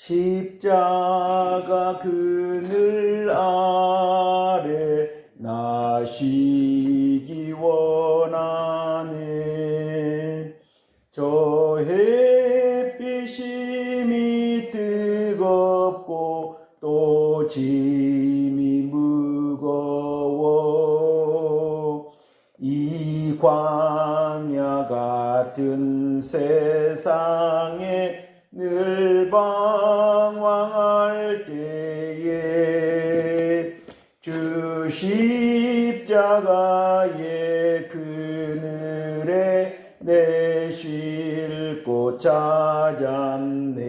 십자가 그늘 아래 나 쉬기 원하네. 저 햇빛이 뜨겁고 또 짐이 무거워 이 광야 같은 세상에 늘 방황할 때에 주 십자가의 그늘에 내 쉴 곳 찾았네.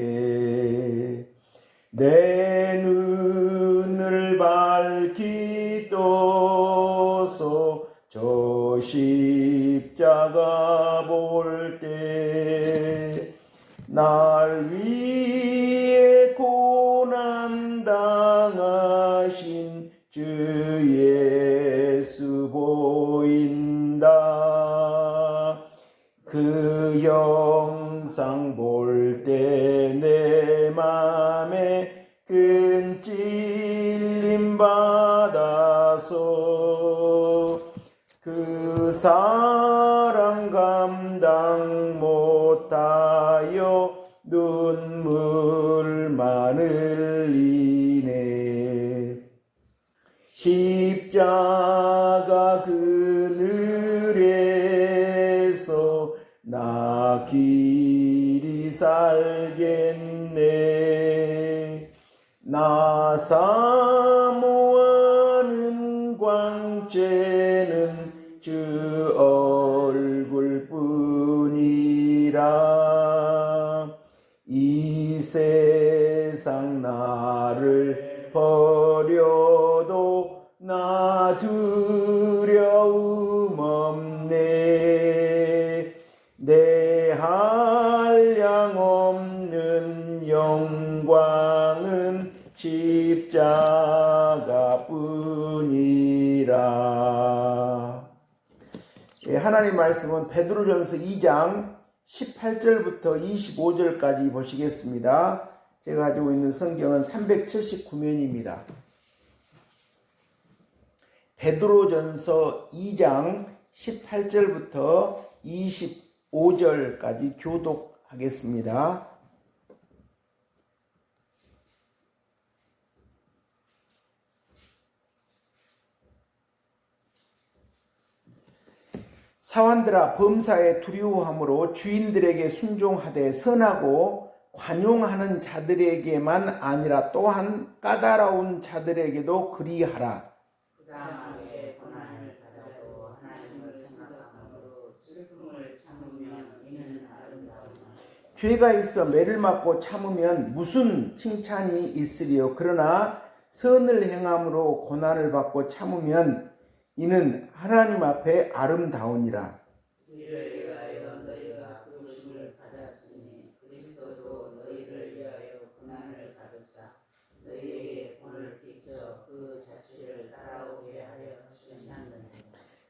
내 눈을 밝히 떠서 저 십자가 볼 때 날 위해 고난 당하신 주 예수 보인다. 그 영상 볼 때 내 맘에 큰 찔림 받아서 그 사랑 감당 못하여 눈물만 흘리네. 십자가 그늘에서 나 길이 살겠네. 나 사모하는 광채는 주 얼굴뿐이라. 이 세상 나를 버려도 나 두려움 없네. 내 한량 없는 영광은 십자가뿐이라. 하나님 말씀은 베드로전서 2장 18절부터 25절까지 보시겠습니다. 제가 가지고 있는 성경은 379면입니다. 베드로전서 2장 18절부터 25절까지 교독하겠습니다. 사환들아, 범사에 두려워함으로 주인들에게 순종하되 선하고 관용하는 자들에게만 아니라 또한 까다로운 자들에게도 그리하라. 부당하게 고난을 받아도 하나님을 생각함으로 슬픔을 참으면 이는 아름다우나 죄가 있어 매를 맞고 참으면 무슨 칭찬이 있으리요. 그러나 선을 행함으로 고난을 받고 참으면 이는 하나님 앞에 아름다우니라. 이를 위하여 너희가 부르심을 받았으니 그리스도도 너희를 위하여 고난을 받으사 너희에게 본을 끼쳐 그 자취를 따라오게 하려 하셨느니라.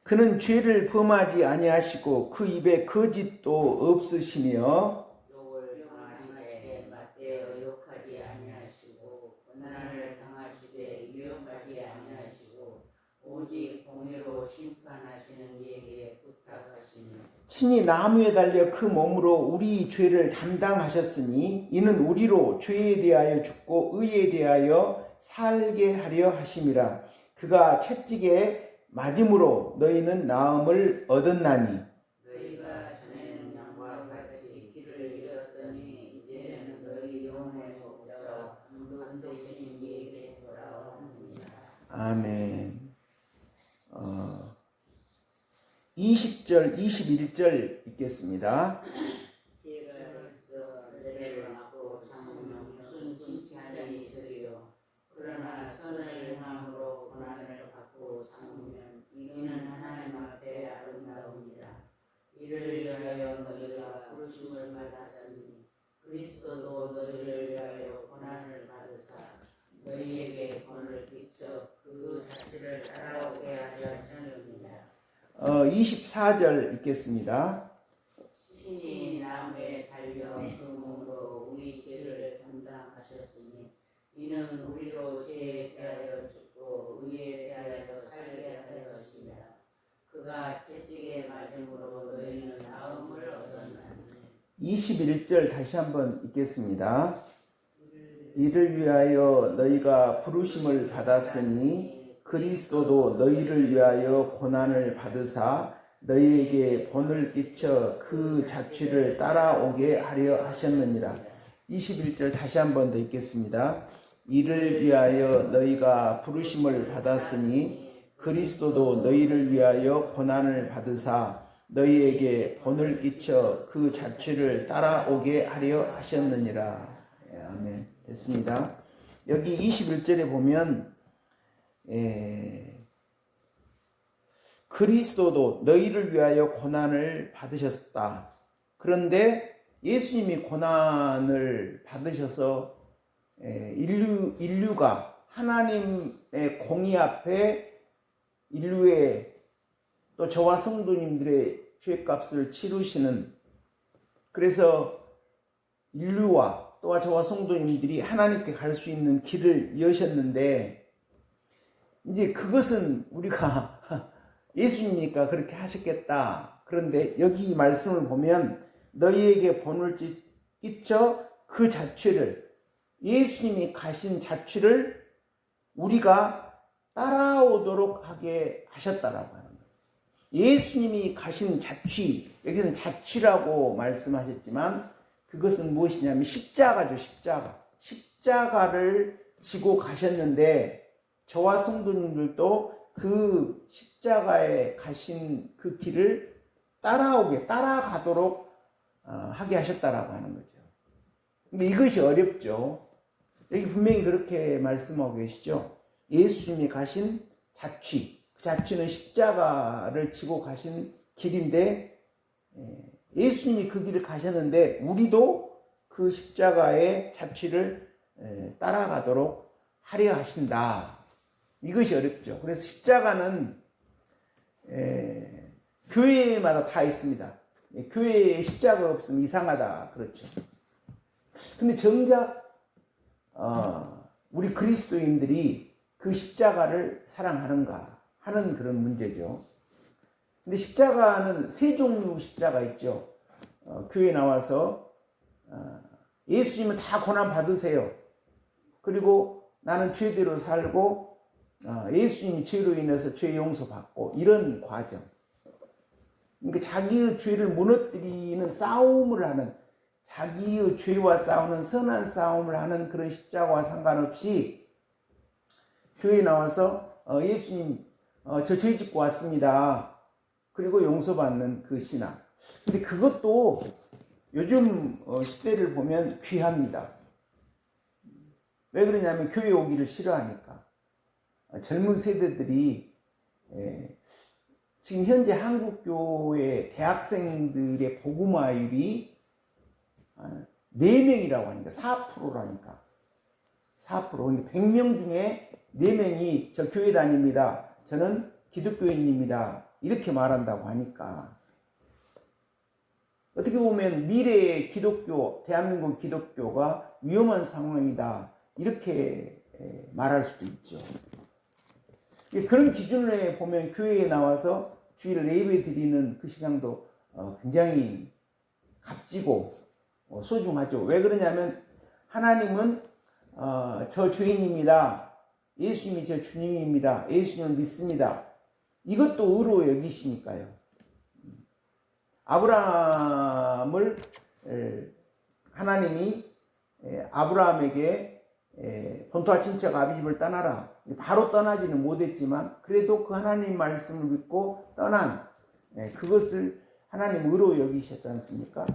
그는 죄를 범하지 아니하시고 그 입에 거짓도 없으시며 욕을 당하시되 맞대어 욕하지 아니하시고 고난을 당하시되 위협하지 아니하시고 오직 공의로 심판하시는 이에게 부탁하시니 친히 나무에 달려 그 몸으로 우리 죄를 담당하셨으니 이는 우리로 죄에 대하여 죽고 의에 대하여 살게 하려 하심이라. 그가 채찍에 맞음으로 너희는 나음을 얻었나니 너희가 전에는 양과 같이 길을 잃었더니 이제는 너희 영혼의 목자와 감독 되신 이에게 돌아오느니라. 아멘. 20절 21절 읽겠습니다. 죄가 있어 매를 맞고 참으면 무슨 칭찬이 있으리요. 그러나 선을 행함으로 고난을 받고 참으면 이는 하나님 앞에 아름다우니라. 이를 위하여 너희가 부르심을 받았으니 그리스도도 너희를 위하여 고난을 받으사 너희에게 본을 끼쳐 그 자취를 따라오게 하려 하셨느니라. 24절 읽겠습니다. 신이 나무에 달려 그 몸으로 우리 죄를 담당하셨으니 이는 우리로 죄에 대하여 죽고 의에 대하여 살게 하려 하심이라. 그가 채찍에 맞음으로 너희는 나음을 얻었나니. 21절 다시 한번 읽겠습니다. 이를 위하여 너희가 부르심을 받았으니 그리스도도 너희를 위하여 고난을 받으사 너희에게 본을 끼쳐 그 자취를 따라오게 하려 하셨느니라. 21절 다시 한번 더 읽겠습니다. 이를 위하여 너희가 부르심을 받았으니 그리스도도 너희를 위하여 고난을 받으사 너희에게 본을 끼쳐 그 자취를 따라오게 하려 하셨느니라. 아멘. 됐습니다. 여기 21절에 보면 그리스도도 너희를 위하여 고난을 받으셨다. 그런데 예수님이 고난을 받으셔서 인류가 하나님의 공의 앞에 인류의 또 저와 성도님들의 죄값을 치르시는, 그래서 인류와 또한 저와 성도님들이 하나님께 갈 수 있는 길을 여셨는데, 이제 그것은 우리가 예수님이니까 그렇게 하셨겠다. 그런데 여기 이 말씀을 보면 너희에게 본을 끼쳐 그 자취를, 예수님이 가신 자취를 우리가 따라오도록 하게 하셨다라고 하는 거죠. 예수님이 가신 자취, 여기는 자취라고 말씀하셨지만 그것은 무엇이냐면 십자가죠. 십자가를 지고 가셨는데 저와 성도님들도 그 십자가에 가신 그 길을 따라가도록 하게 하셨다라고 하는 거죠. 근데 이것이 어렵죠. 여기 분명히 그렇게 말씀하고 계시죠. 예수님이 가신 자취, 그 자취는 십자가를 지고 가신 길인데, 예수님이 그 길을 가셨는데 우리도 그 십자가의 자취를 따라가도록 하려 하신다. 이것이 어렵죠. 그래서 십자가는 교회마다 다 있습니다. 교회에 십자가가 없으면 이상하다, 그렇죠. 근데 정작 우리 그리스도인들이 그 십자가를 사랑하는가 하는 그런 문제죠. 근데 십자가는 세 종류 십자가 있죠. 교회에 나와서 예수님은 다 고난 받으세요. 그리고 나는 죄대로 살고 예수님이 죄로 인해서 죄 용서받고, 이런 과정. 그러니까 자기의 죄를 무너뜨리는 싸움을 하는, 자기의 죄와 싸우는 선한 싸움을 하는 그런 십자가와 상관없이 교회에 나와서 예수님 저 죄 짓고 왔습니다. 그리고 용서받는 그 신앙. 근데 그것도 요즘 시대를 보면 귀합니다. 왜 그러냐면 교회 오기를 싫어하니까. 젊은 세대들이 지금 현재 한국교회 대학생들의 복음화율이 4명이라고 하니까 4%라니까. 4%. 그러니까 100명 중에 4명이 저 교회 다닙니다. 저는 기독교인입니다. 이렇게 말한다고 하니까. 어떻게 보면 미래의 기독교, 대한민국 기독교가 위험한 상황이다. 이렇게 말할 수도 있죠. 그런 기준에 보면 교회에 나와서 주일 예배 드리는 그 시간도 굉장히 값지고 소중하죠. 왜 그러냐면 하나님은 저 죄인입니다. 예수님이 저 주님입니다. 예수님을 믿습니다. 이것도 의로 여기시니까요. 아브라함을 하나님이 아브라함에게 본토와 친척 아비집을 떠나라. 바로 떠나지는 못했지만 그래도 그 하나님 말씀을 믿고 떠난 그것을 하나님 의로 여기셨지 않습니까?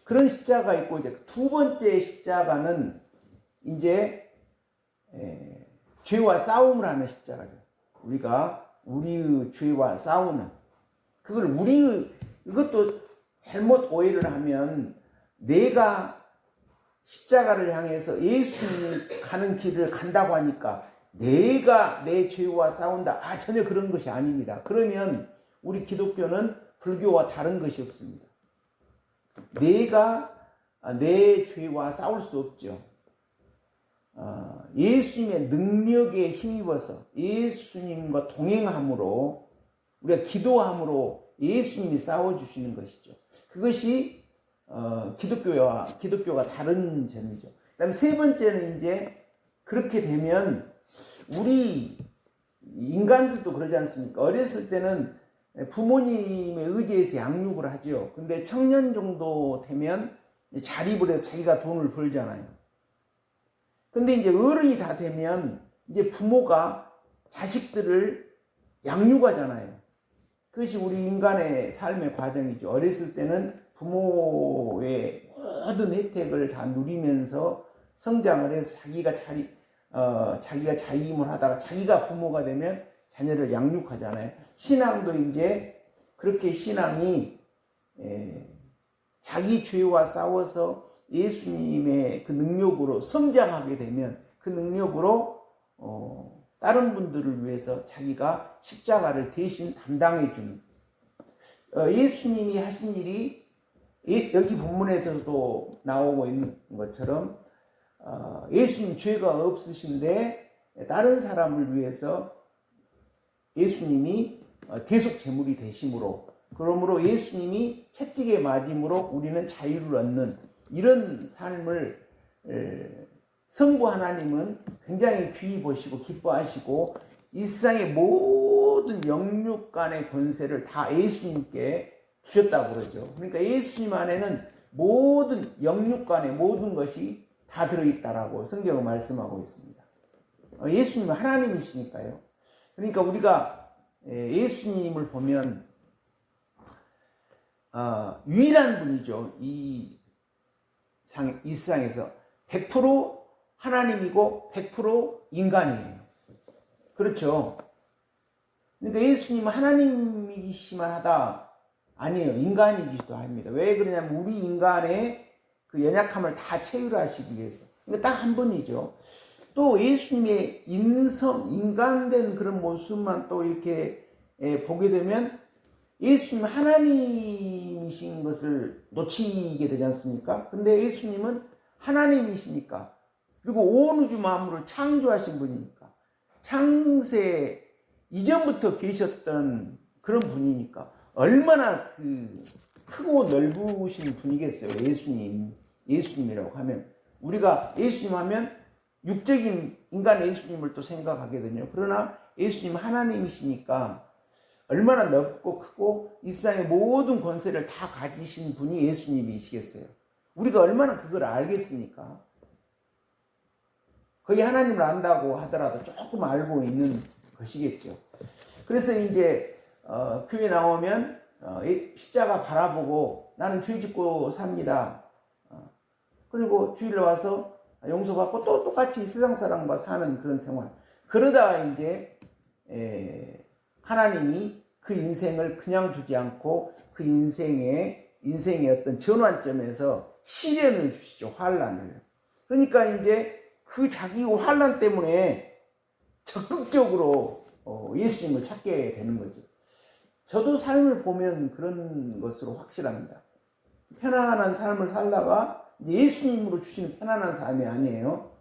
그런 십자가 있고, 이제 두 번째 십자가는 이제 죄와 싸움을 하는 십자가죠. 우리가 우리의 죄와 싸우는, 그걸 이것도 잘못 오해를 하면 내가 십자가를 향해서 예수님이 가는 길을 간다고 하니까 내가 내 죄와 싸운다. 전혀 그런 것이 아닙니다. 그러면 우리 기독교는 불교와 다른 것이 없습니다. 내가 내 죄와 싸울 수 없죠. 예수님의 능력에 힘입어서 예수님과 동행함으로 우리가 기도함으로 예수님이 싸워주시는 것이죠. 그것이 기독교가 다른 점이죠. 그다음에 세 번째는 이제 그렇게 되면 우리 인간들도 그러지 않습니까? 어렸을 때는 부모님의 의지에서 양육을 하죠. 근데 청년 정도 되면 자립을 해서 자기가 돈을 벌잖아요. 근데 이제 어른이 다 되면 이제 부모가 자식들을 양육하잖아요. 그것이 우리 인간의 삶의 과정이죠. 어렸을 때는 부모의 모든 혜택을 다 누리면서 성장을 해서 자기가 자임을 하다가 자기가 부모가 되면 자녀를 양육하잖아요. 신앙도 이제 그렇게 신앙이 자기 죄와 싸워서 예수님의 그 능력으로 성장하게 되면 그 능력으로 다른 분들을 위해서 자기가 십자가를 대신 담당해 주는 예수님이 하신 일이 여기 본문에서도 나오고 있는 것처럼 예수님 죄가 없으신데 다른 사람을 위해서 예수님이 대속 제물이 되심으로 그러므로 예수님이 채찍에 맞음으로 우리는 자유를 얻는 이런 삶을 성부 하나님은 굉장히 귀히 보시고 기뻐하시고 이 세상의 모든 영육간의 권세를 다 예수님께 주셨다고 그러죠. 그러니까 예수님 안에는 모든 영육간의 모든 것이 다 들어있다라고 성경은 말씀하고 있습니다. 예수님은 하나님이시니까요. 그러니까 우리가 예수님을 보면 유일한 분이죠. 이 세상에서 100% 하나님이고 100% 인간이에요. 그렇죠. 그러니까 예수님은 하나님이시만 하다 아니에요. 인간이기도 합니다. 왜 그러냐면 우리 인간의 그 연약함을 다 체휼하시기 위해서. 그러니까 딱 한 분이죠. 또 예수님의 인간된 그런 모습만 또 이렇게 보게 되면 예수님은 하나님이신 것을 놓치게 되지 않습니까? 근데 예수님은 하나님이시니까 그리고 온 우주 만물을 창조하신 분이니까 창세 이전부터 계셨던 그런 분이니까 얼마나 그 크고 넓으신 분이겠어요. 예수님이라고 하면 우리가 예수님 하면 육적인 인간 예수님을 또 생각하게 되죠. 그러나 예수님은 하나님이시니까 얼마나 넓고 크고 이 세상의 모든 권세를 다 가지신 분이 예수님이시겠어요. 우리가 얼마나 그걸 알겠습니까? 거의 하나님을 안다고 하더라도 조금 알고 있는 것이겠죠. 그래서 이제 교회 나오면 십자가 바라보고 나는 죄 짓고 삽니다. 그리고 주일에 와서 용서받고 또 똑같이 세상 사람과 사는 그런 생활. 그러다가 이제 하나님이 그 인생을 그냥 두지 않고 그 인생의 어떤 전환점에서 시련을 주시죠. 환난을. 그러니까 이제 그 자기 환난 때문에 적극적으로 예수님을 찾게 되는 거죠. 저도 삶을 보면 그런 것으로 확실합니다. 편안한 삶을 살다가 예수님으로 주시는 편안한 삶이 아니에요.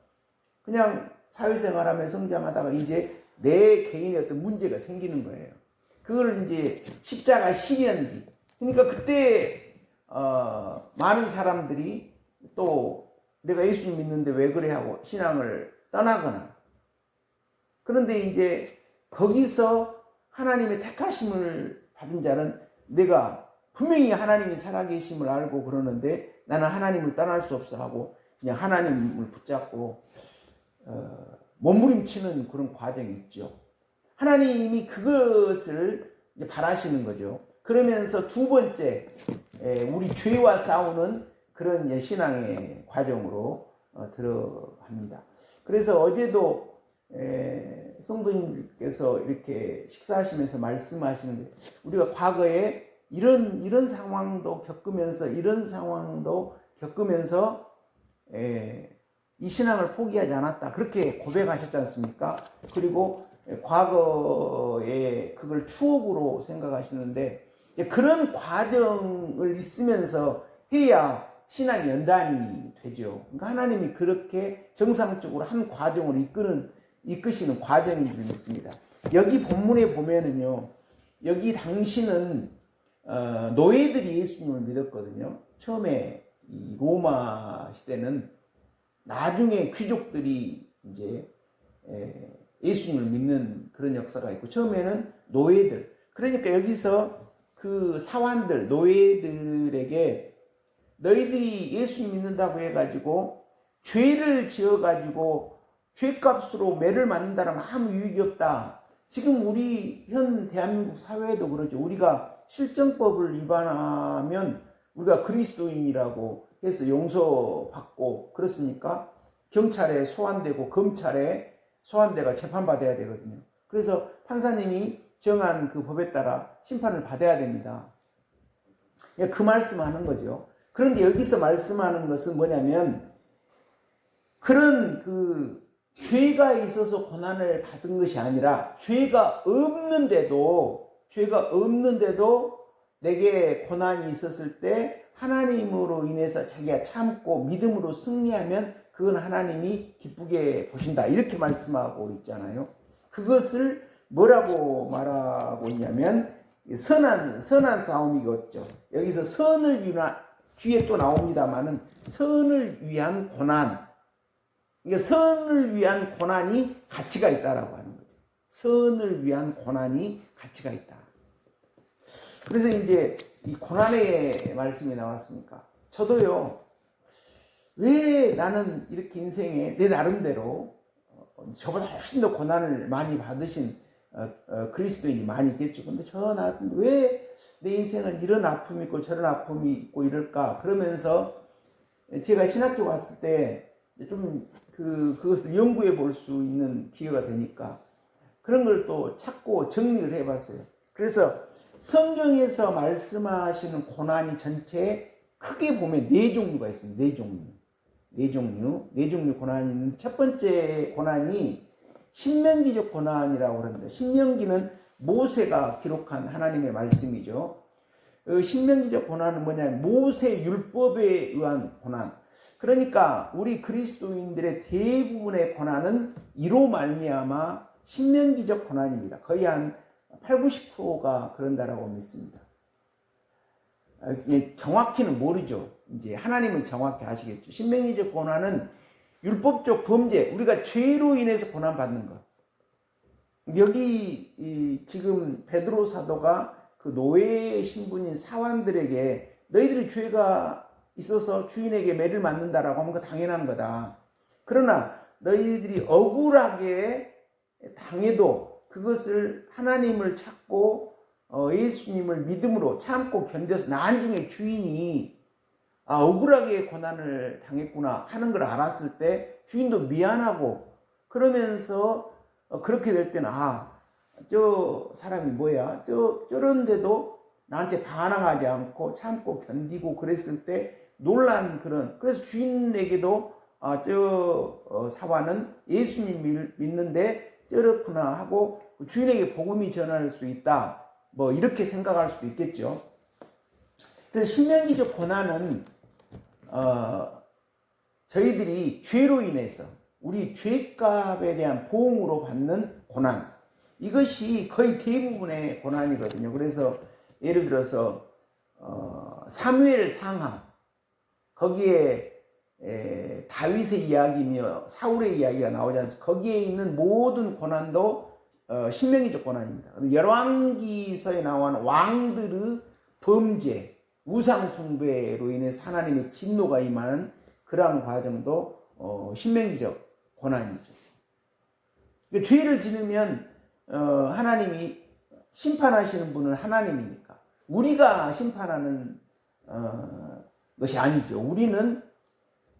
그냥 사회생활하며 성장하다가 이제 내 개인의 어떤 문제가 생기는 거예요. 그걸 이제 십자가 시련기. 그러니까 그때 많은 사람들이 또 내가 예수님 믿는데 왜 그래 하고 신앙을 떠나거나 그런데 이제 거기서 하나님의 택하심을 받은 자는 내가 분명히 하나님이 살아계심을 알고 그러는데 나는 하나님을 떠날 수 없어 하고 그냥 하나님을 붙잡고 몸부림치는 그런 과정이 있죠. 하나님이 그것을 이제 바라시는 거죠. 그러면서 두 번째 우리 죄와 싸우는 그런 이제 신앙의 과정으로 들어갑니다. 그래서 어제도 성도님께서 이렇게 식사하시면서 말씀하시는데 우리가 과거에 이런 상황도 겪으면서 이 신앙을 포기하지 않았다. 그렇게 고백하셨지 않습니까? 그리고 과거에 그걸 추억으로 생각하시는데 그런 과정을 있으면서 해야 신앙의 연단이 되죠. 그러니까 하나님이 그렇게 정상적으로 한 과정을 이끄시는 과정인 줄 믿습니다. 여기 본문에 보면은요, 여기 당시는 노예들이 예수님을 믿었거든요. 처음에 이 로마 시대는 나중에 귀족들이 이제 예수님을 믿는 그런 역사가 있고, 처음에는 노예들. 그러니까 여기서 그 사환들, 노예들에게 너희들이 예수님 믿는다고 해가지고 죄를 지어가지고 죄값으로 매를 맞는다면 아무 유익이 없다. 지금 우리 현 대한민국 사회에도 그러죠. 우리가 실정법을 위반하면 우리가 그리스도인이라고 해서 용서받고 그렇습니까? 경찰에 소환되고 검찰에 소환돼가 재판받아야 되거든요. 그래서 판사님이 정한 그 법에 따라 심판을 받아야 됩니다. 그 말씀하는 거죠. 그런데 여기서 말씀하는 것은 뭐냐면, 그런 그 죄가 있어서 고난을 받은 것이 아니라 죄가 없는데도 내게 고난이 있었을 때 하나님으로 인해서 자기가 참고 믿음으로 승리하면 그건 하나님이 기쁘게 보신다, 이렇게 말씀하고 있잖아요. 그것을 뭐라고 말하고 있냐면 선한 싸움이겠죠. 여기서 선을 위한, 뒤에 또 나옵니다만은 선을 위한 고난, 그러니까 선을 위한 고난이 가치가 있다라고 하는 거죠. 선을 위한 고난이 가치가 있다. 그래서 이제 이 고난의 말씀이 나왔으니까 저도요, 왜 나는 이렇게 인생에 내 나름대로 저보다 훨씬 더 고난을 많이 받으신 그리스도인이 많이 있겠죠. 근데 나는 왜 내 인생은 이런 아픔이 있고 저런 아픔이 있고 이럴까? 그러면서 제가 신학교 갔을 때 좀 그것을 연구해 볼 수 있는 기회가 되니까 그런 걸 또 찾고 정리를 해 봤어요. 그래서 성경에서 말씀하시는 고난이 전체에 크게 보면 네 종류가 있습니다. 네 종류 고난이 있는데, 첫 번째 고난이 신명기적 고난이라고 합니다. 신명기는 모세가 기록한 하나님의 말씀이죠. 신명기적 고난은 뭐냐면 모세 율법에 의한 고난. 그러니까 우리 그리스도인들의 대부분의 고난은 이로 말미암아 신명기적 고난입니다. 거의 한 80~90%가 그런다라고 믿습니다. 정확히는 모르죠. 이제 하나님은 정확히 아시겠죠. 신명기적 고난은 율법적 범죄, 우리가 죄로 인해서 고난받는 것. 여기 지금 베드로 사도가 그 노예 신분인 사환들에게 너희들이 죄가 있어서 주인에게 매를 맞는다라고 하면 그거 당연한 거다. 그러나 너희들이 억울하게 당해도 그것을 하나님을 찾고 예수님을 믿음으로 참고 견뎌서 나중에 주인이 억울하게 고난을 당했구나 하는 걸 알았을 때 주인도 미안하고, 그러면서 그렇게 될 때는 저 사람이 뭐야, 저런데도 나한테 반항하지 않고 참고 견디고 그랬을 때 놀란 그래서 주인에게도 저 사환은 예수님 믿는데 저렇구나 하고 주인에게 복음이 전할 수 있다, 뭐 이렇게 생각할 수도 있겠죠. 그래서 신명기적 고난은 저희들이 죄로 인해서 우리 죄값에 대한 보응으로 받는 고난, 이것이 거의 대부분의 고난이거든요. 그래서 예를 들어서 사무엘 상하, 거기에 다윗의 이야기며 사울의 이야기가 나오지 않습니까? 거기에 있는 모든 고난도 신명기적 고난입니다. 열왕기서에 나오는 왕들의 범죄, 우상숭배로 인해서 하나님의 진노가 임하는 그러한 과정도 신명기적 고난이죠. 그러니까 죄를 지으면 하나님이 심판하시는 분은 하나님이니까 우리가 심판하는 것이 아니죠. 우리는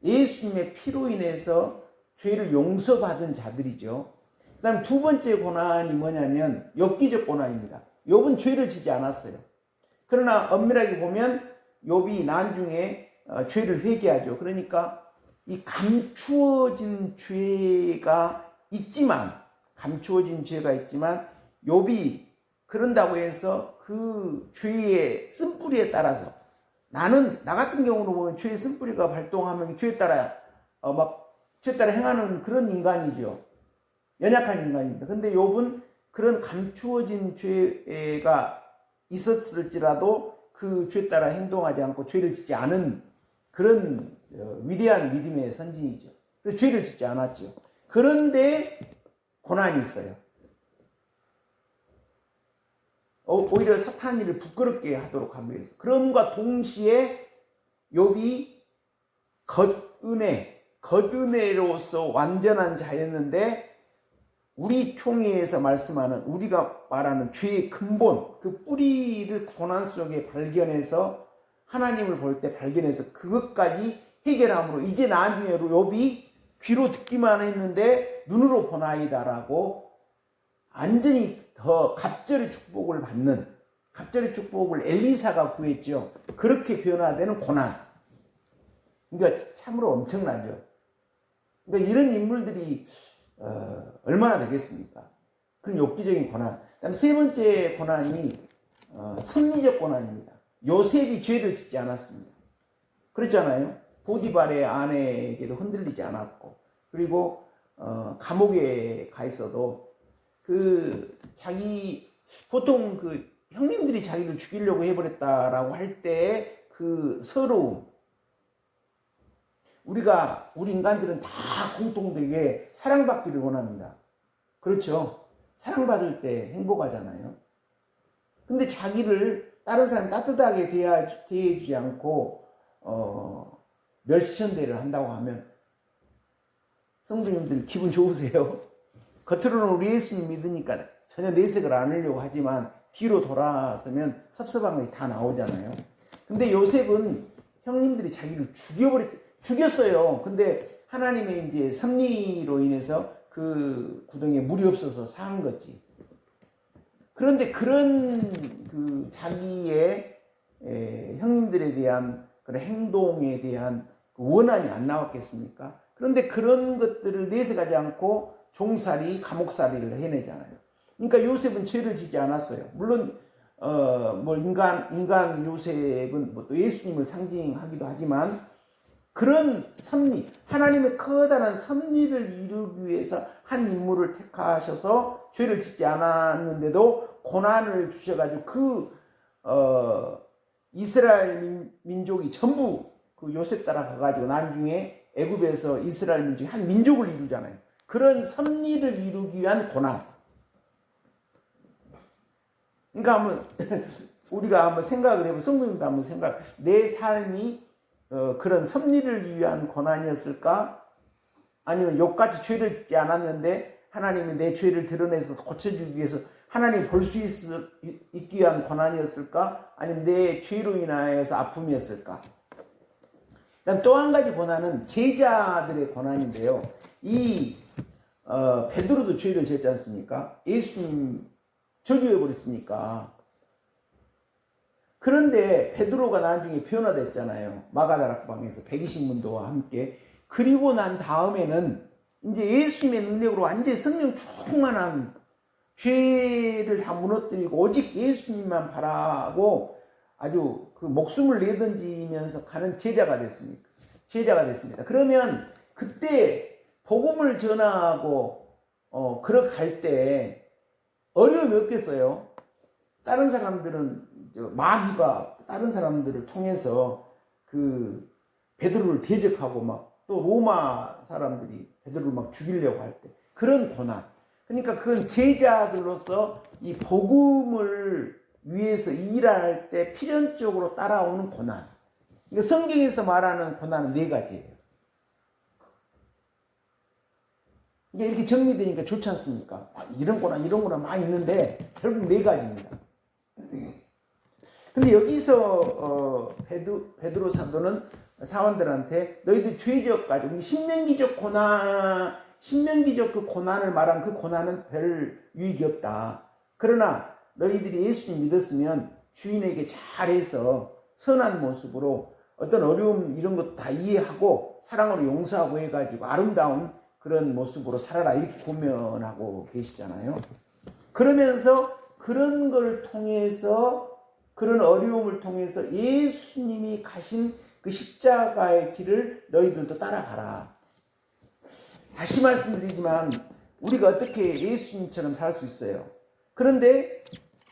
예수님의 피로 인해서 죄를 용서받은 자들이죠. 그 다음 두 번째 고난이 뭐냐면 엽기적 고난입니다. 욥은 죄를 지지 않았어요. 그러나 엄밀하게 보면 욥이 나중에 죄를 회개하죠. 그러니까 이 감추어진 죄가 있지만 욥이 그런다고 해서 그 죄의 쓴뿌리에 따라서 나 같은 경우로 보면 죄의 쓴뿌리가 발동하면 죄에 따라 행하는 그런 인간이죠. 연약한 인간입니다. 근데 욥은 그런 감추어진 죄가 있었을지라도 그 죄에 따라 행동하지 않고 죄를 짓지 않은 그런 위대한 믿음의 선진이죠. 그래서 죄를 짓지 않았죠. 그런데 고난이 있어요. 오히려 사탄 일을 부끄럽게 하도록 하기 위해서. 그럼과 동시에 욥이 겉은혜로서 완전한 자였는데 우리 총회에서 말씀하는 우리가 말하는 죄의 근본 그 뿌리를 고난 속에 발견해서 하나님을 볼 때 발견해서 그것까지 해결함으로 이제 나중에 욥이 귀로 듣기만 했는데 눈으로 보나이다라고 완전히 더 갑절의 축복을 받는 갑절의 축복을 엘리사가 구했죠. 그렇게 변화되는 고난. 그러니까 참으로 엄청나죠. 그러니까 이런 인물들이 얼마나 되겠습니까? 그런 엽기적인 고난. 그다음 세 번째 고난이 섭리적 고난입니다. 요셉이 죄를 짓지 않았습니다. 그렇잖아요. 보디발의 아내에게도 흔들리지 않았고, 그리고 감옥에 가 있어도 보통 형님들이 자기를 죽이려고 해버렸다라고 할 때의 그 서러움. 우리 인간들은 다 공통되게 사랑받기를 원합니다. 그렇죠? 사랑받을 때 행복하잖아요. 근데 자기를 다른 사람이 따뜻하게 대해주지 않고, 멸시천대를 한다고 하면, 성도님들 기분 좋으세요? 겉으로는 우리 예수님 믿으니까 전혀 내색을 안 하려고 하지만, 뒤로 돌아서면 섭섭한 것이 다 나오잖아요. 근데 요셉은 형님들이 자기를 죽였어요. 근데 하나님의 이제 섭리로 인해서 그 구덩이에 물이 없어서 산 거지. 그런데 그런 자기의 형님들에 대한 그런 행동에 대한 원한이 안 나왔겠습니까? 그런데 그런 것들을 내색하지 않고 종살이, 감옥살이를 해내잖아요. 그러니까 요셉은 죄를 짓지 않았어요. 물론 인간 요셉은 또 예수님을 상징하기도 하지만 그런 섭리, 하나님의 커다란 섭리를 이루기 위해서 한 인물을 택하셔서 죄를 짓지 않았는데도 고난을 주셔가지고 이스라엘 민족이 전부 그 요셉 따라가가지고 나중에 애굽에서 이스라엘 민족이 한 민족을 이루잖아요. 그런 섭리를 이루기 위한 고난. 그러니까 우리가 한번 생각을 해보면, 성도님도 한번 내 삶이 그런 섭리를 위한 고난이었을까? 아니면 욥같이 죄를 짓지 않았는데 하나님이 내 죄를 드러내서 고쳐주기 위해서 하나님이 볼 수 있기 위한 고난이었을까? 아니면 내 죄로 인하여서 아픔이었을까? 그다음 또 한 가지 고난은 제자들의 고난인데요. 베드로도 죄를 짓지 않습니까? 예수님 저주해버렸으니까. 그런데 베드로가 나중에 변화됐잖아요. 마가다락방에서 120문도와 함께. 그리고 난 다음에는 이제 예수님의 능력으로 완전히 성령 충만한 죄를 다 무너뜨리고 오직 예수님만 바라고 아주 그 목숨을 내던지면서 가는 제자가 됐습니다. 그러면 그때 복음을 전하고 걸어갈 때 어려움이 없겠어요? 다른 사람들은 마귀가 다른 사람들을 통해서 그 베드로를 대적하고 또 로마 사람들이 베드로를 죽이려고 할 때 그런 고난. 그러니까 그건 제자들로서 이 복음을 위해서 일할 때 필연적으로 따라오는 고난. 그러니까 성경에서 말하는 고난은 4가지예요. 이게 이렇게 정리되니까 좋지 않습니까? 이런 고난 많이 있는데 결국 4가지입니다. 근데 여기서 베드로 사도는 사원들한테 너희들 죄적 가지고 신명기적 그 고난을 말한 그 고난은 별 유익이 없다. 그러나 너희들이 예수님 믿었으면 주인에게 잘해서 선한 모습으로 어떤 어려움 이런 것도 다 이해하고 사랑으로 용서하고 해가지고 아름다운 그런 모습으로 살아라 이렇게 고면하고 계시잖아요. 그러면서 그런 걸 통해서 그런 어려움을 통해서 예수님이 가신 그 십자가의 길을 너희들도 따라가라. 다시 말씀드리지만 우리가 어떻게 예수님처럼 살 수 있어요? 그런데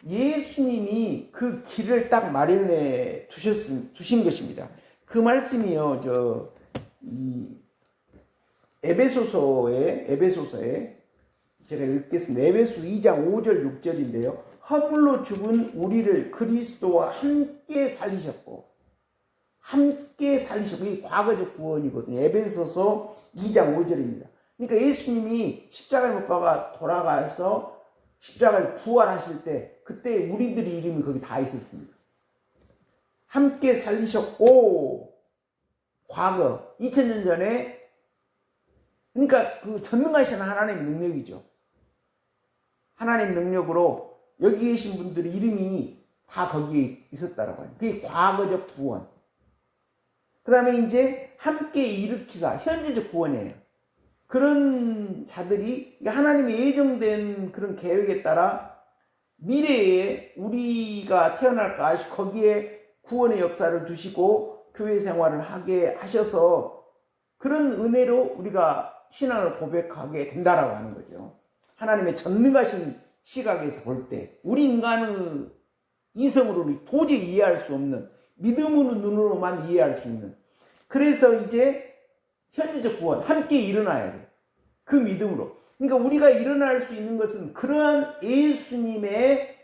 예수님이 그 길을 딱 마련해 두신 것입니다. 그 말씀이요, 이 에베소서에 제가 읽겠습니다. 에베소 2장 5절 6절인데요. 허물로 죽은 우리를 그리스도와 함께 살리셨고, 이 과거적 구원이거든요. 에베소서 2장 5절입니다. 그러니까 예수님이 십자가에 못 박아 돌아가서 십자가에 부활하실 때 그때 우리들의 이름이 거기 다 있었습니다. 함께 살리셨고, 과거 2000년 전에, 그러니까 그 전능하신 하나님의 능력이죠. 하나님 능력으로 여기 계신 분들의 이름이 다 거기에 있었다라고 해요. 그게 과거적 구원. 그 다음에 이제 함께 일으키사, 현재적 구원이에요. 그런 자들이 하나님의 예정된 그런 계획에 따라 미래에 우리가 태어날까 하시 거기에 구원의 역사를 두시고 교회 생활을 하게 하셔서 그런 은혜로 우리가 신앙을 고백하게 된다라고 하는 거죠. 하나님의 전능하신 시각에서 볼 때 우리 인간의 이성으로는 도저히 이해할 수 없는, 믿음으로 눈으로만 이해할 수 있는, 그래서 이제 현재적 구원 함께 일어나야 돼요. 그 믿음으로. 그러니까 우리가 일어날 수 있는 것은 그러한 예수님의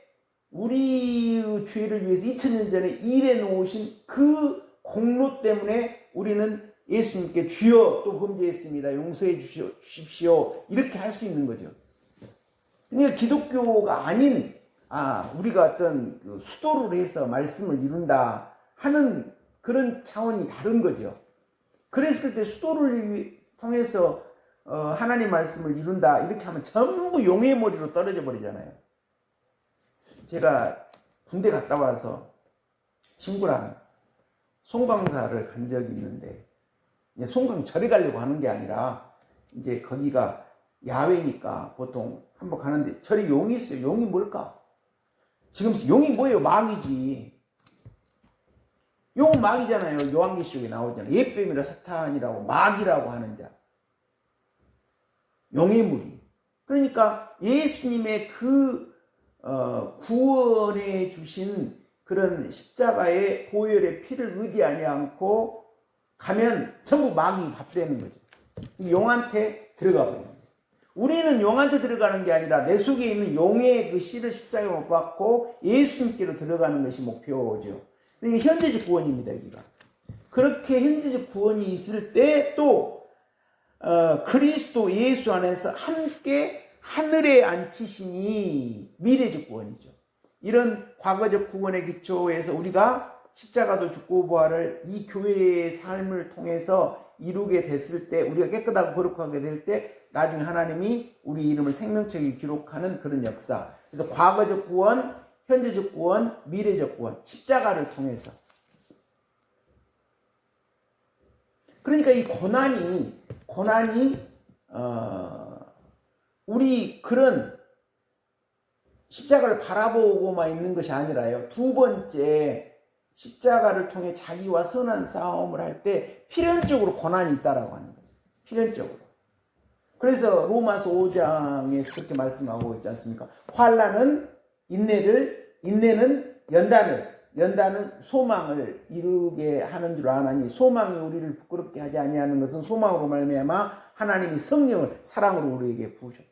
우리의 죄를 위해서 2000년 전에 일해 놓으신 그 공로 때문에 우리는 예수님께 주여 또 범죄했습니다, 용서해 주십시오, 이렇게 할 수 있는 거죠. 그러니까 기독교가 아닌 우리가 어떤 수도를 해서 말씀을 이룬다 하는 그런 차원이 다른 거죠. 그랬을 때 수도를 통해서 하나님 말씀을 이룬다 이렇게 하면 전부 용의 머리로 떨어져 버리잖아요. 제가 군대 갔다 와서 친구랑 송광사를 간 적이 있는데, 송광 절에 가려고 하는 게 아니라 이제 거기가 야외니까 보통 한번 가는데 절에 용이 있어요. 용이 뭘까? 지금 용이 뭐예요? 마귀지. 용은 마귀잖아요. 요한계시록에 나오잖아요. 옛뱀이라 사탄이라고 마귀라고 하는 자. 용의 무리. 그러니까 예수님의 그 구원해 주신 그런 십자가의 보혈의 피를 의지하지 않고 가면 전부 마귀 밥 되는 거죠. 용한테 들어가 버려요. 우리는 용한테 들어가는 게 아니라 내 속에 있는 용의 그 씨를 십자가에 못 박고 예수님께로 들어가는 것이 목표죠. 그러니까 현재적 구원입니다, 여기가. 그렇게 현재적 구원이 있을 때 또 그리스도 예수 안에서 함께 하늘에 앉히시니 미래적 구원이죠. 이런 과거적 구원의 기초에서 우리가 십자가도 죽고 부활을 이 교회의 삶을 통해서 이루게 됐을 때, 우리가 깨끗하고 거룩하게 될 때 나중에 하나님이 우리 이름을 생명책에 기록하는 그런 역사. 그래서 과거적 구원, 현재적 구원, 미래적 구원, 십자가를 통해서. 그러니까 이 고난이 우리 그런 십자가를 바라보고만 있는 것이 아니라요. 두 번째, 십자가를 통해 자기와 선한 싸움을 할 때 필연적으로 고난이 있다라고 하는 거죠. 필연적으로. 그래서 로마서 5장에 그렇게 말씀하고 있지 않습니까? 환난은 인내는 연단은 소망을 이루게 하는 줄 아나니 소망이 우리를 부끄럽게 하지 아니하는 것은 소망으로 말미암아 하나님이 성령을 사랑으로 우리에게 부으셨다.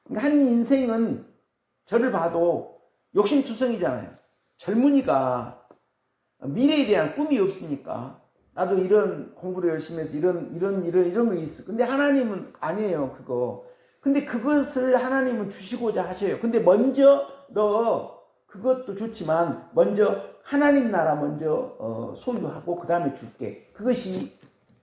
그러니까 한 인생은 저를 봐도 욕심투성이잖아요. 젊은이가 미래에 대한 꿈이 없으니까 나도 이런 공부를 열심히 해서 이런 거 있어. 근데 하나님은 아니에요, 그거. 근데 그것을 하나님은 주시고자 하셔요. 근데 먼저 너 그것도 좋지만 먼저 하나님 나라 먼저 소유하고 그 다음에 줄게. 그것이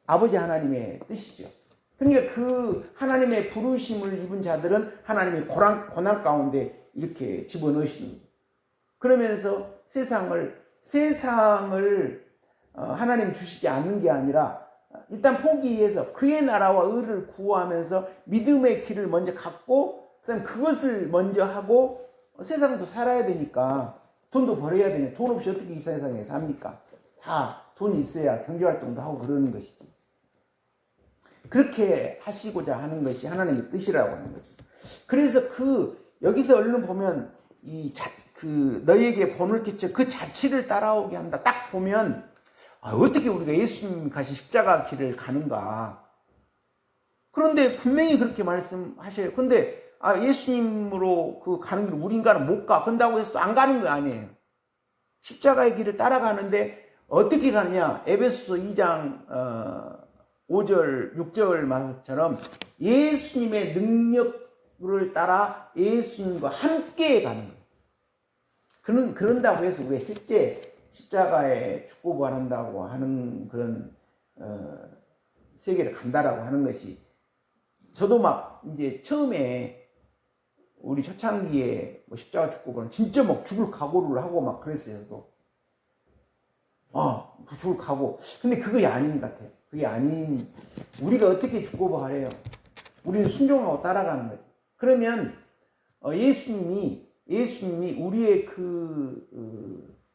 아버지 하나님의 뜻이죠. 그러니까 그 하나님의 부르심을 입은 자들은 하나님의 고난 가운데 이렇게 집어넣으시는 거예요. 그러면서 세상을 하나님 주시지 않는 게 아니라 일단 포기해서 그의 나라와 의를 구하면서 믿음의 길을 먼저 갖고 그다음 그것을 먼저 하고 세상도 살아야 되니까 돈도 벌어야 되네. 돈 없이 어떻게 이 세상에 삽니까? 다 돈이 있어야 경제활동도 하고 그러는 것이지. 그렇게 하시고자 하는 것이 하나님의 뜻이라고 하는 거죠. 그래서 여기서 얼른 보면 너희에게 본을 끼쳐 그 자취를 따라오게 한다. 딱 보면 어떻게 우리가 예수님 가신 십자가 길을 가는가. 그런데 분명히 그렇게 말씀하셔요. 근데 예수님으로 가는 길을 우리 인간은 못 가. 그런다고 해서 또 안 가는 거 아니에요. 십자가의 길을 따라가는데 어떻게 가느냐. 에베소서 2장 5절 6절 말처럼 예수님의 능력을 따라 예수님과 함께 가는 거예요. 그런다고 해서 우리가 실제 십자가에 죽고 부활한다고 하는 그런 세계를 간다라고 하는 것이, 저도 막 이제 처음에 우리 초창기에 십자가 죽고 부활 진짜 막 죽을 각오를 하고 막 그랬어요. 저도 죽을 각오. 근데 그게 아닌 것 같아요. 그게 아닌, 우리가 어떻게 죽고 부활해요? 우리는 순종하고 따라가는 거지. 그러면 예수님이 우리의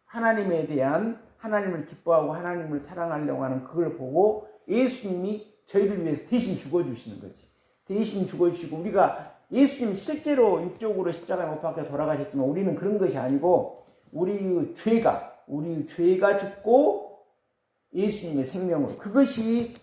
하나님에 대한, 하나님을 기뻐하고 하나님을 사랑하려고 하는 그걸 보고 예수님이 저희를 위해서 대신 죽어주시는 거지. 대신 죽어주시고, 우리가 예수님 실제로 육적으로 십자가에 못 박혀 돌아가셨지만 우리는 그런 것이 아니고 우리의 죄가 죽고 예수님의 생명으로, 그것이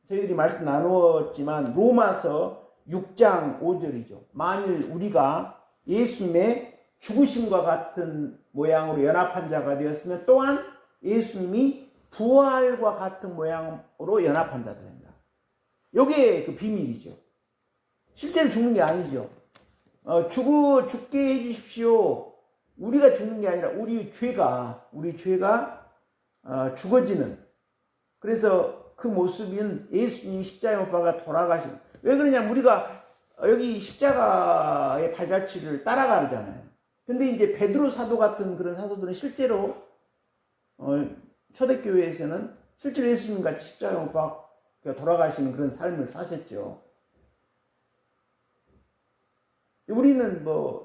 저희들이 말씀 나누었지만 로마서 6장 5절이죠. 만일 우리가 예수님의 죽으심과 같은 모양으로 연합한 자가 되었으면 또한 예수님이 부활과 같은 모양으로 연합한 자가 된다. 이게 그 비밀이죠. 실제로 죽는 게 아니죠. 죽게 해주십시오. 우리가 죽는 게 아니라 우리 죄가 죽어지는, 그래서 그 모습인 예수님이 십자가에 못 박아 돌아가신. 왜 그러냐면 우리가 여기 십자가의 발자취를 따라가잖아요. 근데 이제 베드로 사도 같은 그런 사도들은 실제로 초대교회에서는 실제로 예수님 같이 십자가에 못 박아 돌아가시는 그런 삶을 사셨죠. 우리는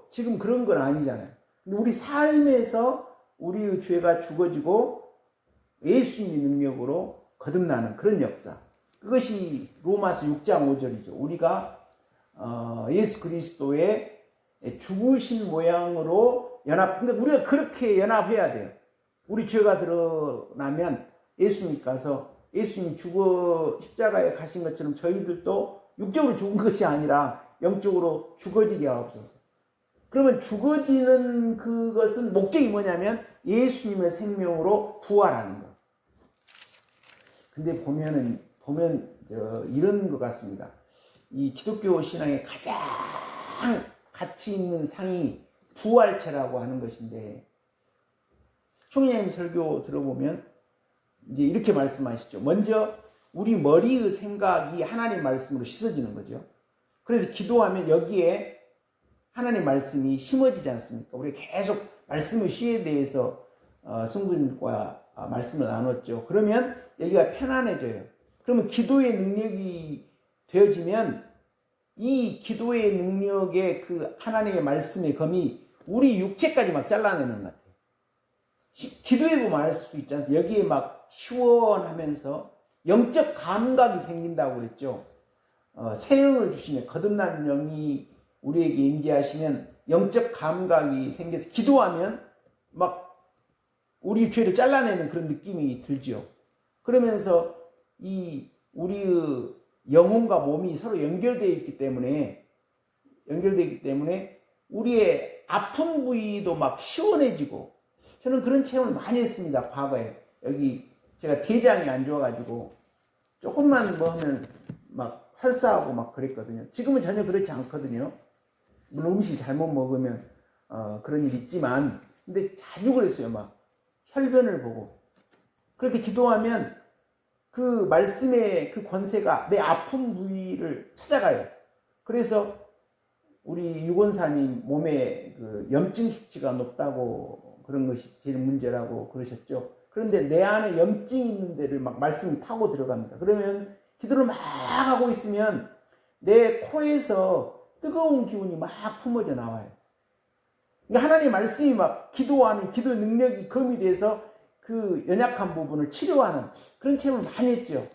지금 그런 건 아니잖아요. 근데 우리 삶에서 우리의 죄가 죽어지고 예수님의 능력으로 거듭나는 그런 역사. 그것이 로마서 6장 5절이죠. 우리가 예수 그리스도의 죽으신 모양으로 근데 우리가 그렇게 연합해야 돼요. 우리 죄가 드러나면 예수님 가서 예수님 십자가에 가신 것처럼 저희들도 육적으로 죽은 것이 아니라 영적으로 죽어지게 하옵소서. 그러면 죽어지는 그것은 목적이 뭐냐면 예수님의 생명으로 부활하는 것. 근데 보면 이런 것 같습니다. 이 기독교 신앙의 가장 가치 있는 상이 부활체라고 하는 것인데, 총회장님 설교 들어보면 이제 이렇게 말씀하시죠. 먼저 우리 머리의 생각이 하나님 말씀으로 씻어지는 거죠. 그래서 기도하면 여기에 하나님 말씀이 심어지지 않습니까? 우리 계속 말씀의 시에 대해서 성도님과 말씀을 나눴죠. 그러면 여기가 편안해져요. 그러면 기도의 능력이 되어지면 이 기도의 능력의 그 하나님의 말씀의 검이 우리 육체까지 막 잘라내는 것 같아요. 기도해보면 알 수 있잖아요. 여기에 막 시원하면서 영적 감각이 생긴다고 그랬죠. 새 영을 주시면, 거듭난 영이 우리에게 임재하시면 영적 감각이 생겨서 기도하면 막 우리 죄를 잘라내는 그런 느낌이 들죠. 그러면서 이 우리의 영혼과 몸이 서로 연결되어 있기 때문에 우리의 아픈 부위도 막 시원해지고, 저는 그런 체험을 많이 했습니다. 과거에 여기 제가 대장이 안 좋아가지고 조금만 하면 막 설사하고 막 그랬거든요. 지금은 전혀 그렇지 않거든요. 물론 음식 잘못 먹으면 그런 일이 있지만, 근데 자주 그랬어요. 막 혈변을 보고. 그렇게 기도하면 그 말씀의 그 권세가 내 아픈 부위를 찾아가요. 그래서 우리 유권사님 몸에 그 염증 수치가 높다고, 그런 것이 제일 문제라고 그러셨죠. 그런데 내 안에 염증이 있는 데를 막 말씀이 타고 들어갑니다. 그러면 기도를 막 하고 있으면 내 코에서 뜨거운 기운이 막 품어져 나와요. 그러니까 하나님의 말씀이 막 기도하면 기도 능력이 검이 돼서 그 연약한 부분을 치료하는 그런 체험을 많이 했죠.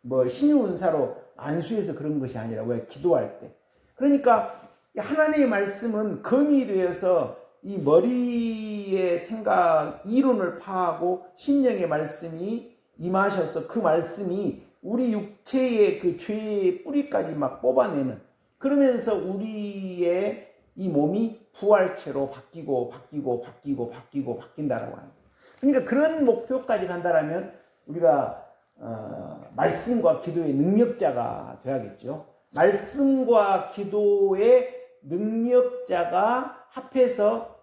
뭐 신유은사로 안수해서 그런 것이 아니라 왜 기도할 때. 그러니까 하나님의 말씀은 검이 되어서 이 머리의 생각, 이론을 파하고 심령의 말씀이 임하셔서 그 말씀이 우리 육체의 그 죄의 뿌리까지 막 뽑아내는, 그러면서 우리의 이 몸이 부활체로 바뀐다라고 하는 거예요. 그러니까 그런 목표까지 간다라면 우리가 말씀과 기도의 능력자가 돼야겠죠. 말씀과 기도의 능력자가 합해서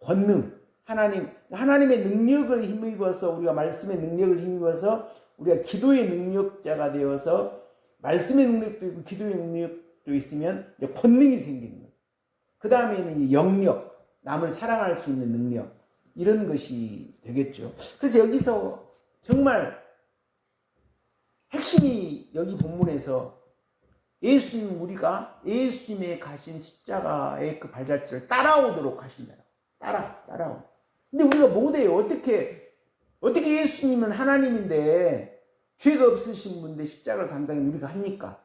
권능, 하나님의 능력을 힘입어서, 우리가 말씀의 능력을 힘입어서 우리가 기도의 능력자가 되어서 말씀의 능력도 있고 기도의 능력도 있으면 이제 권능이 생기는 거예요. 그 다음에는 영력, 남을 사랑할 수 있는 능력, 이런 것이 되겠죠. 그래서 여기서 정말 핵심이 여기 본문에서 우리가 예수님의 가신 십자가의 그 발자취를 따라오도록 하신다. 따라오. 근데 우리가 못해요. 어떻게 예수님은 하나님인데 죄가 없으신 분인데 십자가를 감당해 우리가 합니까?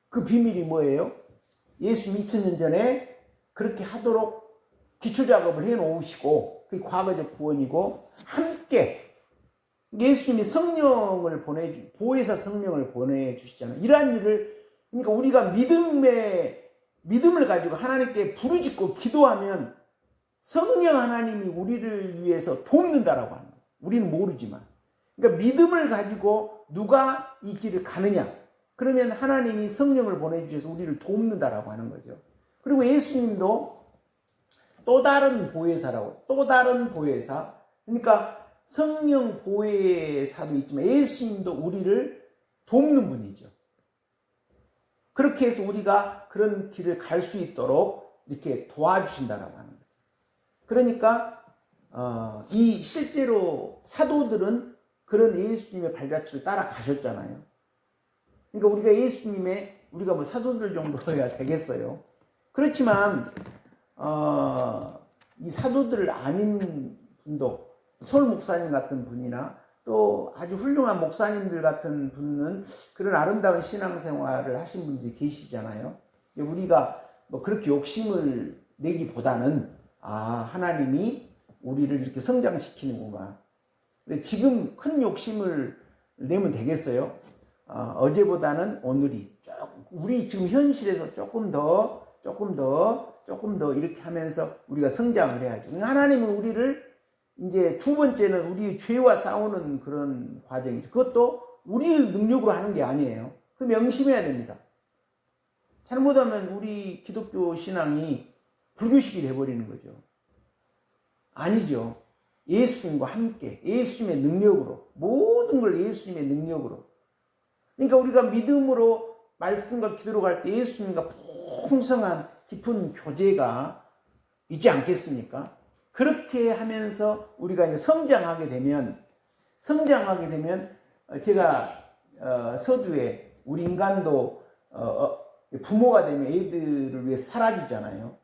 그 비밀이 뭐예요? 예수 2000년 전에 그렇게 하도록 기초작업을 해놓으시고, 그게 과거적 구원이고, 함께 예수님이 보혜사 성령을 보내주시잖아요. 이러한 일을, 그러니까 우리가 믿음을 가지고 하나님께 부르짖고 기도하면 성령 하나님이 우리를 위해서 돕는다라고 하는 거예요. 우리는 모르지만. 그러니까 믿음을 가지고 누가 이 길을 가느냐? 그러면 하나님이 성령을 보내주셔서 우리를 돕는다라고 하는 거죠. 그리고 예수님도 또 다른 보혜사. 그러니까 성령 보혜사도 있지만 예수님도 우리를 돕는 분이죠. 그렇게 해서 우리가 그런 길을 갈 수 있도록 이렇게 도와주신다라고 하는 거죠. 그러니까 이 실제로 사도들은 그런 예수님의 발자취를 따라가셨잖아요. 그러니까 우리가 뭐 사도들 정도여야 되겠어요. 그렇지만 이 사도들 아닌 분도, 서울 목사님 같은 분이나 또 아주 훌륭한 목사님들 같은 분은 그런 아름다운 신앙생활을 하신 분들이 계시잖아요. 우리가 뭐 그렇게 욕심을 내기보다는 하나님이 우리를 이렇게 성장시키는구나. 근데 지금 큰 욕심을 내면 되겠어요? 어제보다는 오늘이 우리 지금 현실에서 조금 더 이렇게 하면서 우리가 성장을 해야죠. 하나님은 우리를 이제 두 번째는 우리 죄와 싸우는 그런 과정이죠. 그것도 우리 능력으로 하는 게 아니에요. 그 명심해야 됩니다. 잘못하면 우리 기독교 신앙이 불교식이 돼버리는 거죠. 아니죠. 예수님과 함께, 예수님의 능력으로, 모든 걸 예수님의 능력으로. 그러니까 우리가 믿음으로 말씀과 기도로 갈 때 예수님과 풍성한 깊은 교제가 있지 않겠습니까? 그렇게 하면서 우리가 이제 성장하게 되면 제가 서두에 우리 인간도 부모가 되면 애들을 위해 사라지잖아요.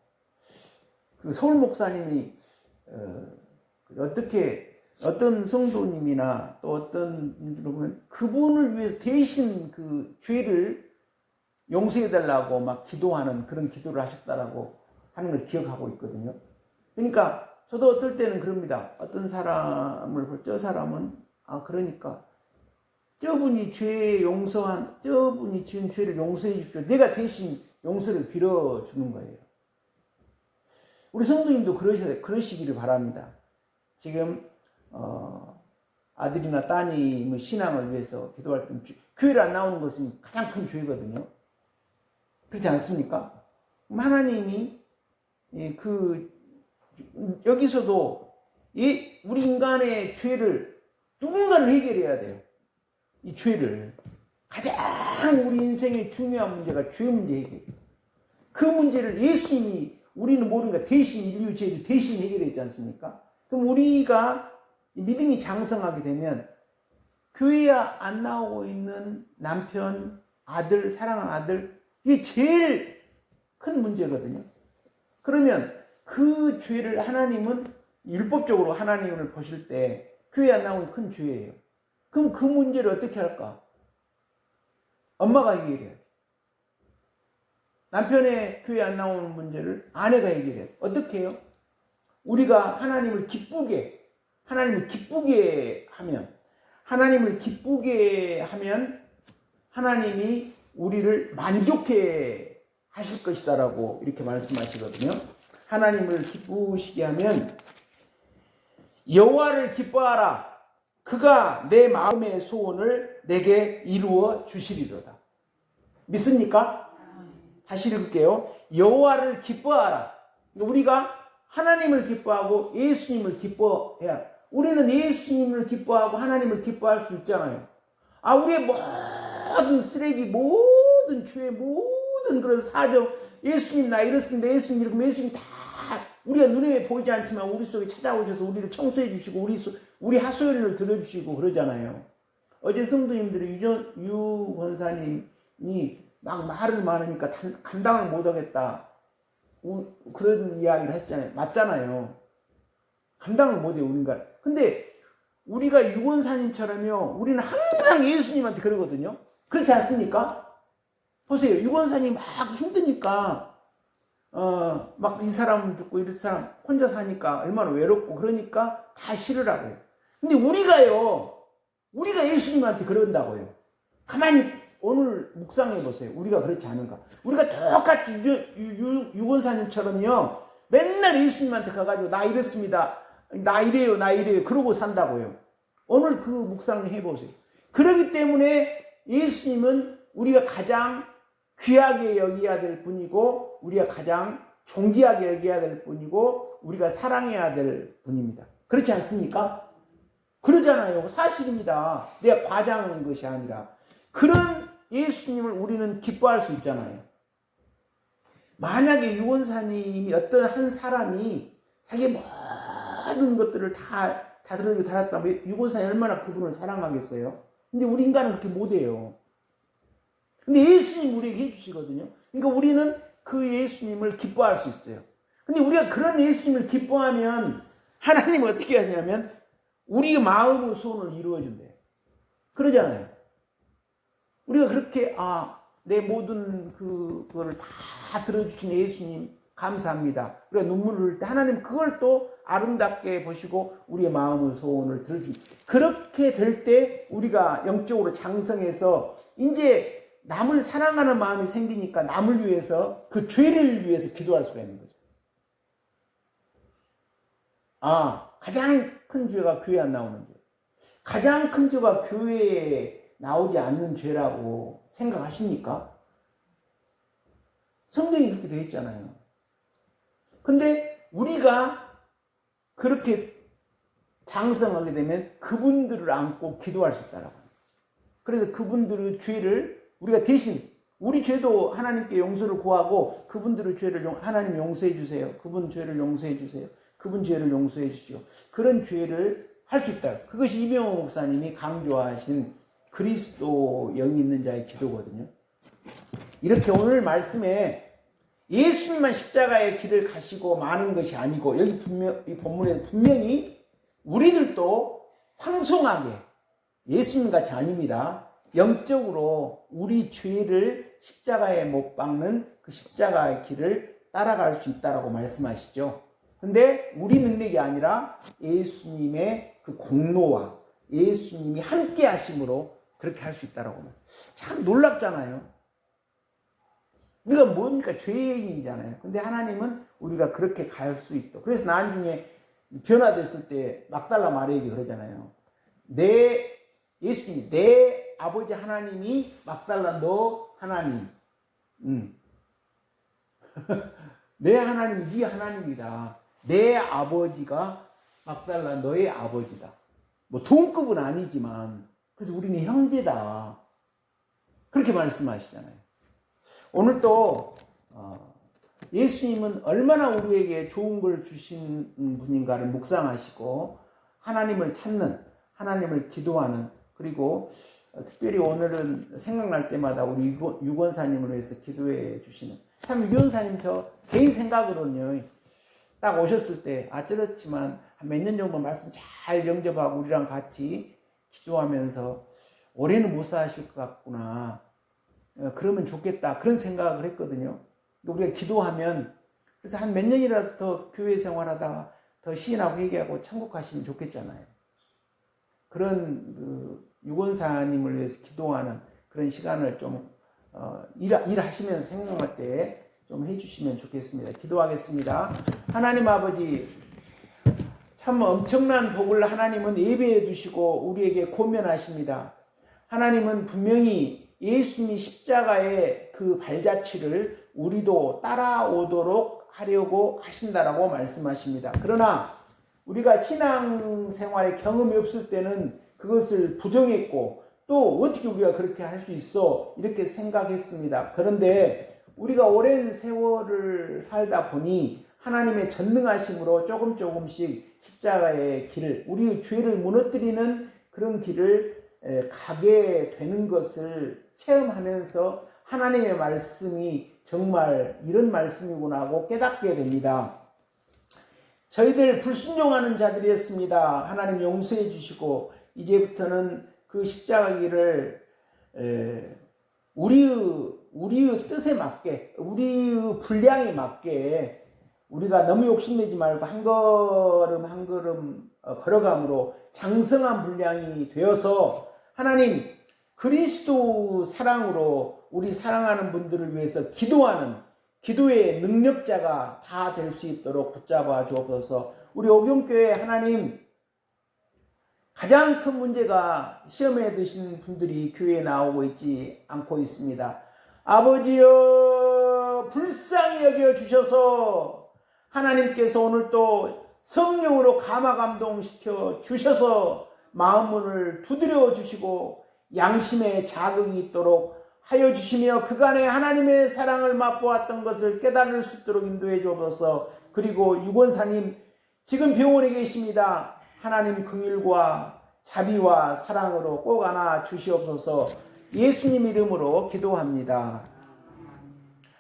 그 서울 목사님이 어떤 성도님이나 또 어떤 분들 보면 그분을 위해서 대신 그 죄를 용서해달라고 막 기도하는 그런 기도를 하셨다라고 하는 걸 기억하고 있거든요. 그러니까 저도 어떨 때는 그럽니다. 어떤 사람을 볼 저 사람은 그러니까 저분이 저분이 지은 죄를 용서해 주십시오. 내가 대신 용서를 빌어주는 거예요. 우리 성도님도 그러시기를 바랍니다. 지금 아들이나 따님의 신앙을 위해서 기도할 때 교회를 안 나오는 것은 가장 큰 죄거든요. 그렇지 않습니까? 하나님이 여기서도 우리 인간의 죄를 누군가는 해결해야 돼요. 이 죄를 가장 우리 인생의 중요한 문제가 죄 문제 해결. 그 문제를 예수님이 우리는 모르니까 대신 인류 죄를 대신 해결했지 않습니까? 그럼 우리가 믿음이 장성하게 되면 교회에 안 나오고 있는 남편, 아들, 사랑하는 아들, 이게 제일 큰 문제거든요. 그러면 그 죄를 하나님은 율법적으로 하나님을 보실 때 교회 안 나오면 큰 죄예요. 그럼 그 문제를 어떻게 할까? 엄마가 해결해야 돼. 남편의 교회 안 나오는 문제를 아내가 해결해야 돼. 어떻게 해요? 우리가 하나님을 기쁘게 하면 하나님이 우리를 만족해 하실 것이다라고 이렇게 말씀하시거든요. 하나님을 기쁘시게 하면 여호와를 기뻐하라. 그가 내 마음의 소원을 내게 이루어 주시리로다. 믿습니까? 다시 읽을게요. 여호와를 기뻐하라. 우리가 하나님을 기뻐하고 예수님을 기뻐해야. 우리는 예수님을 기뻐하고 하나님을 기뻐할 수 있잖아요. 우리의 모든 쓰레기, 모든 죄, 모든 그런 사정, 예수님 나 이렇습니다. 예수님 이러면 예수님 다 우리가 눈에 보이지 않지만 우리 속에 찾아오셔서 우리를 청소해 주시고 우리 하소연을 들어주시고 그러잖아요. 어제 성도님들이 유 권사님이 막 말을 많으니까 감당을 못하겠다. 그런 이야기를 했잖아요. 맞잖아요. 감당을 못해요, 우리가. 근데 우리가 유 권사님처럼요, 우리는 항상 예수님한테 그러거든요. 그렇지 않습니까? 보세요. 유 권사님 막 힘드니까 막 이 사람 듣고 이 사람 혼자 사니까 얼마나 외롭고 그러니까 다 싫으라고요. 근데 우리가 예수님한테 그런다고요. 가만히 오늘 묵상해 보세요. 우리가 그렇지 않은가? 우리가 똑같이 유 권사님처럼요, 맨날 예수님한테 가가지고 나 이렇습니다. 나 이래요. 그러고 산다고요. 오늘 그 묵상 해보세요. 그렇기 때문에 예수님은 우리가 가장 귀하게 여겨야 될 분이고 우리가 가장 존귀하게 여겨야 될 분이고 우리가 사랑해야 될 분입니다. 그렇지 않습니까? 그러잖아요. 사실입니다. 내가 과장하는 것이 아니라. 그런 예수님을 우리는 기뻐할 수 있잖아요. 만약에 유 권사님이 어떤 한 사람이 자기의 모든 것들을 다 들어주고 달았다면 유 권사님이 얼마나 그분을 사랑하겠어요? 근데 우리 인간은 그렇게 못해요. 근데 예수님 우리에게 해주시거든요. 그러니까 우리는 그 예수님을 기뻐할 수 있어요. 근데 우리가 그런 예수님을 기뻐하면 하나님은 어떻게 하냐면 우리 마음의 소원을 이루어준대요. 그러잖아요. 우리가 그렇게 내 모든 그거를 다 들어주신 예수님 감사합니다. 우리가 눈물을 흘릴 때 하나님 그걸 또 아름답게 보시고 우리의 마음의 소원을 들어주십니다. 그렇게 될 때 우리가 영적으로 장성해서 이제 남을 사랑하는 마음이 생기니까 남을 위해서 그 죄를 위해서 기도할 수가 있는 거죠. 가장 큰 죄가 교회에 안 나오는 죄. 가장 큰 죄가 교회에 나오지 않는 죄라고 생각하십니까? 성경이 그렇게 되어 있잖아요. 근데 우리가 그렇게 장성하게 되면 그분들을 안고 기도할 수 있다라고 합니다. 그래서 그분들의 죄를 우리가 대신 우리 죄도 하나님께 용서를 구하고 그분들의 죄를 하나님 용서해 주세요. 그분 죄를 용서해 주세요. 그분 죄를 용서해 주시오. 그런 죄를 할 수 있다. 그것이 이병호 목사님이 강조하신 그리스도 영이 있는 자의 기도거든요. 이렇게 오늘 말씀에 예수님만 십자가의 길을 가시고 마는 것이 아니고 여기 이 본문에 분명히 우리들도 황송하게 예수님 같이 아닙니다. 영적으로 우리 죄를 십자가에 못 박는 그 십자가의 길을 따라갈 수 있다라고 말씀하시죠. 근데 우리 능력이 아니라 예수님의 그 공로와 예수님이 함께 하심으로 그렇게 할 수 있다라고 말해요. 참 놀랍잖아요. 우리가 뭡니까? 죄인이잖아요. 근데 하나님은 우리가 그렇게 갈 수 있도록. 그래서 나중에 변화됐을 때 막달라 마리아에게 그러잖아요. 예수님이 내 아버지 하나님이 막달라 너 하나님. 내 하나님 네 하나님이다. 내 아버지가 막달라 너의 아버지다. 뭐 동급은 아니지만 그래서 우리는 형제다. 그렇게 말씀하시잖아요. 오늘 또 예수님은 얼마나 우리에게 좋은 걸 주신 분인가를 묵상하시고 하나님을 찾는, 하나님을 기도하는, 그리고 특별히 오늘은 생각날 때마다 우리 유권사님을 위해서 기도해 주시는, 참 유권사님 저 개인 생각으로는요, 딱 오셨을 때 저렇지만 몇 년 정도 말씀 잘 영접하고 우리랑 같이 기도하면서 올해는 못 사실 것 같구나, 그러면 좋겠다, 그런 생각을 했거든요. 우리가 기도하면, 그래서 한 몇 년이라도 더 교회 생활하다가 더 시인하고 회개하고 천국 가시면 좋겠잖아요. 그런 유권사님을 위해서 기도하는 그런 시간을 좀 일하시면서 생각할 때 좀 해주시면 좋겠습니다. 기도하겠습니다. 하나님 아버지, 참 엄청난 복을 하나님은 예배해 두시고 우리에게 고면하십니다. 하나님은 분명히 예수님이 십자가의 그 발자취를 우리도 따라오도록 하려고 하신다라고 말씀하십니다. 그러나 우리가 신앙생활에 경험이 없을 때는 그것을 부정했고, 또 어떻게 우리가 그렇게 할 수 있어 이렇게 생각했습니다. 그런데 우리가 오랜 세월을 살다 보니 하나님의 전능하심으로 조금씩 십자가의 길을, 우리의 죄를 무너뜨리는 그런 길을 가게 되는 것을 체험하면서 하나님의 말씀이 정말 이런 말씀이구나 하고 깨닫게 됩니다. 저희들 불순종하는 자들이었습니다. 하나님 용서해 주시고 이제부터는 그 십자가 길을 우리의 뜻에 맞게, 우리의 분량에 맞게 우리가 너무 욕심내지 말고 한 걸음 한 걸음 걸어감으로 장성한 분량이 되어서 하나님 그리스도 사랑으로 우리 사랑하는 분들을 위해서 기도하는 기도의 능력자가 다 될 수 있도록 붙잡아 주옵소서. 우리 오경교회 하나님, 가장 큰 문제가 시험에 드신 분들이 교회에 나오고 있지 않고 있습니다. 아버지여, 불쌍히 여겨 주셔서 하나님께서 오늘 또 성령으로 감화 감동시켜 주셔서 마음문을 두드려 주시고 양심의 자극이 있도록 하여 주시며 그간의 하나님의 사랑을 맛보았던 것을 깨달을 수 있도록 인도해 주옵소서. 그리고 유권사님 지금 병원에 계십니다. 하나님 긍휼과 자비와 사랑으로 꼭 안아 주시옵소서. 예수님 이름으로 기도합니다.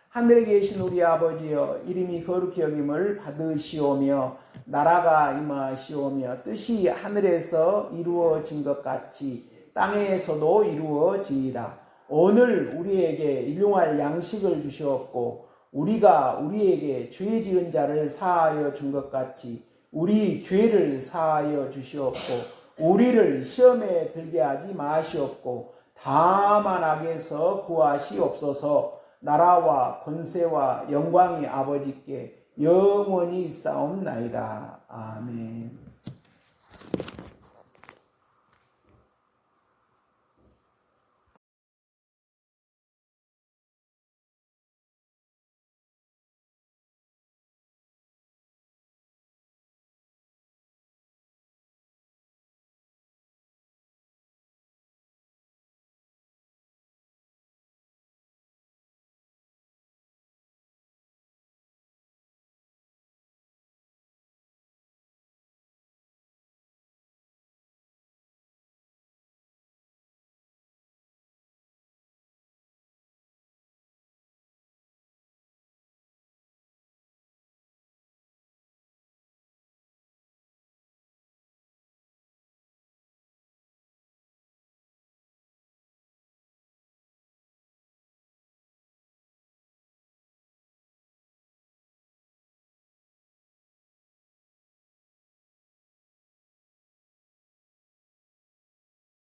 하늘에 계신 우리 아버지여, 이름이 거룩히 여김을 받으시오며 나라가 임하시오며 뜻이 하늘에서 이루어진 것 같이 땅에서도 이루어지이다. 오늘 우리에게 일용할 양식을 주시옵고 우리가 우리에게 죄 지은 자를 사하여 준 것 같이 우리 죄를 사하여 주시옵고 우리를 시험에 들게 하지 마시옵고 다만 악에서 구하시옵소서. 나라와 권세와 영광이 아버지께 영원히 있사옵나이다. 아멘.